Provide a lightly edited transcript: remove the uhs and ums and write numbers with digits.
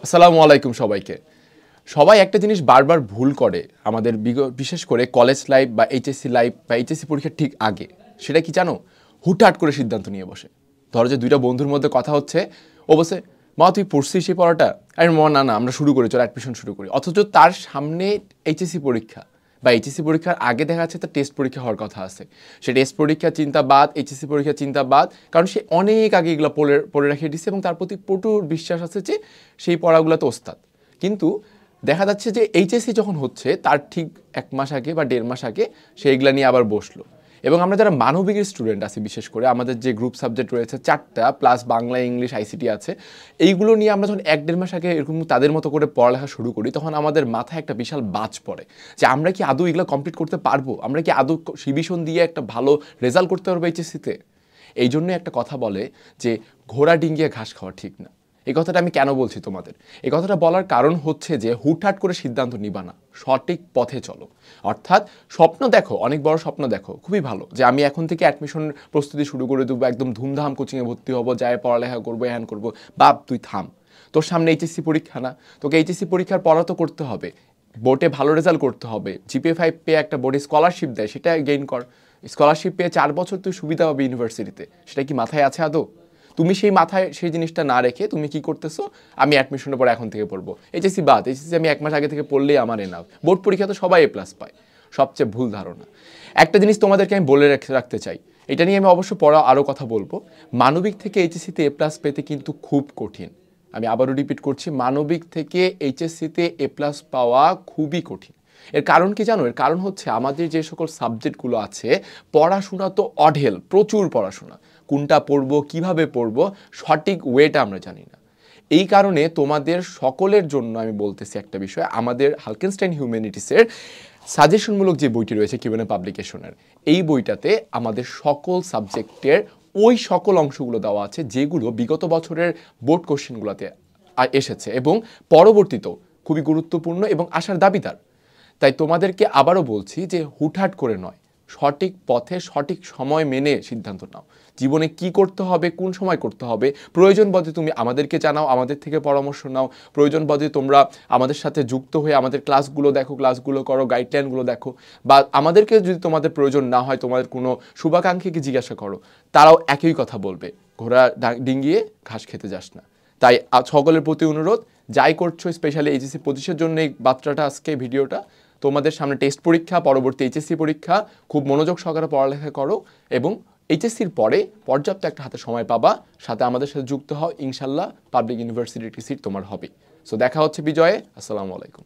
আসসালামু আলাইকুম সবাইকে। সবাই একটা জিনিস বারবার ভুল করে আমাদের বিশেষ করে কলেজ লাইফ বা এইচএসসি লাইফ বা এইচএসসি পরীক্ষার ঠিক আগে। সেটা কি জানো? হুটহাট করে সিদ্ধান্ত নিয়ে বসে। ধরো যে দুইটা বন্ধুর মধ্যে কথা হচ্ছে, ও বসে মা তুই পড়ছিস সেই পড়াটা, আরে মা না না আমরা শুরু করি, চল অ্যাডমিশন শুরু করি। অথচ তার সামনে এইচএসসি পরীক্ষা বা এইচএসসি পরীক্ষার আগে দেখা যাচ্ছে তার টেস্ট পরীক্ষা হওয়ার কথা আছে। সে টেস্ট পরীক্ষা চিন্তা বাদ, এইচএসসি পরীক্ষা চিন্তা বাদ, কারণ সে অনেক আগে এগুলো পড়ে রেখে দিচ্ছে এবং তার প্রতি প্রচুর বিশ্বাস আছে যে সেই পড়াগুলোতে ওস্তাদ। কিন্তু দেখা যাচ্ছে যে এইচএসসি যখন হচ্ছে তার ঠিক 1 মাস আগে বা 1.5 মাস আগে সে এগুলা নিয়ে আবার বসলো। এবং আমরা যারা মানবিকের স্টুডেন্ট আছি, বিশেষ করে আমাদের যে গ্রুপ সাবজেক্ট রয়েছে 4টা প্লাস বাংলা, ইংলিশ, আইসিটি আছে, এইগুলো নিয়ে আমরা যখন 1-1.5 মাস আগে এরকম তাদের মতো করে পড়ালেখা শুরু করি, তখন আমাদের মাথায় একটা বিশাল বাজ পড়ে যে আমরা কি আদৌ এগুলো কমপ্লিট করতে পারবো, আমরা কি আদৌ সিভিশন দিয়ে একটা ভালো রেজাল্ট করতে পারবো এইচএসসিতে। এই জন্য একটা কথা বলে যে ঘোড়া ডিঙ্গিয়ে ঘাস খাওয়া ঠিক না। এই কথাটা আমি কেন বলছি তোমাদের? এই কথাটা বলার কারণ হচ্ছে যে হুটহাট করে সিদ্ধান্ত নিবা না, সঠিক পথে চলো। অর্থাৎ স্বপ্ন দেখো, অনেক বড় স্বপ্ন দেখো, খুবই ভালো যে আমি এখন থেকে অ্যাডমিশন প্রস্তুতি শুরু করে দেবো, একদম ধুমধাম কোচিংয়ে ভর্তি হবো, যায় পড়ালেখা করবো, হ্যান করবো। বাপ তুই থাম, তোর সামনে এইচএসসি পরীক্ষা না? তোকে এইচএসসি পরীক্ষার পড়া তো করতে হবে, বোর্ডে ভালো রেজাল্ট করতে হবে, জিপিএ 5 পেয়ে একটা বোর্ডে স্কলারশিপ দেয়, সেটা গেইন কর। স্কলারশিপ পেয়ে 4 বছর তুই সুবিধা হবে ইউনিভার্সিটিতে, সেটা কি মাথায় আছে আদৌ? তুমি সেই মাথায় সেই জিনিসটা না রেখে তুমি কি করতেছো, আমি অ্যাডমিশনের পর এখন থেকে পড়বো, এইচএসসি বাদ, এইচএসসি আমি 1 মাস আগে থেকে পড়লেই আমার এনাফ, বোর্ড পরীক্ষা তো সবাই A+ পায়। সবচেয়ে ভুল ধারণা। একটা জিনিস তোমাদেরকে আমি বলে রাখতে চাই, এটা নিয়ে আমি অবশ্য আরও কথা বলবো। মানবিক থেকে এইচএসসিতে A+ পেতে কিন্তু খুব কঠিন। আমি আবারও রিপিট করছি, মানবিক থেকে এইচএসসিতে A+ পাওয়া খুবই কঠিন। এর কারণ কি জানো? এর কারণ হচ্ছে আমাদের যে সকল সাবজেক্টগুলো আছে, পড়াশোনা তো অঢেল, প্রচুর পড়াশোনা। কোনটা পড়বো, কিভাবে পড়বো, সঠিক ওয়েটা আমরা জানি না। এই কারণে তোমাদের সকলের জন্য আমি বলতেছি একটা বিষয়, আমাদের হালকেনস্টাইন হিউম্যানিটিসের সাজেশনমূলক যে বইটি রয়েছে কিউএনএ পাবলিকেশনের, এই বইটাতে আমাদের সকল সাবজেক্টের ওই সকল অংশগুলো দেওয়া আছে যেগুলো বিগত বছরের বোর্ড কোশ্চেনগুলোতে এসেছে এবং পরবর্তীতেও খুবই গুরুত্বপূর্ণ এবং আসার দাবিদার। তাই তোমাদেরকে আবারও বলছি যে হুটহাট করে নয়, সঠিক পথে সঠিক সময় মেনে সিদ্ধান্ত নাও। জীবনে কি করতে হবে, কোন সময় করতে হবে, প্রয়োজন বোধে তুমি আমাদেরকে জানাও, আমাদের থেকে পরামর্শ নাও। প্রয়োজন বোধে তোমরা আমাদের সাথে যুক্ত হয়ে আমাদের ক্লাসগুলো দেখো, ক্লাসগুলো করো, গাইডলাইনগুলো দেখো। বা আমাদেরকে যদি তোমাদের প্রয়োজন না হয়, তোমাদের কোনো শুভাকাঙ্ক্ষীকে জিজ্ঞাসা করো, তারাও একই কথা বলবে, ঘোড়া ডিঙ্গিয়ে ঘাস খেতে যাস না। তাই সকলের প্রতি অনুরোধ, যাই করছো, স্পেশালি এইচএসসি 25-এর জন্য এই বার্তাটা, আজকে ভিডিওটা, তোমাদের সামনে টেস্ট পরীক্ষা, পরবর্তী এইচএসসি পরীক্ষা, খুব মনোযোগ সহকারে পড়ালেখা করো এবং এইচএসসির পরে পর্যাপ্ত একটা হাতে সময় পাবা, সাথে আমাদের সাথে যুক্ত হও, ইনশাল্লাহ পাবলিক ইউনিভার্সিটির সিট তোমার হবে। সো দেখা হচ্ছে বিজয়ে। আসসালামু আলাইকুম।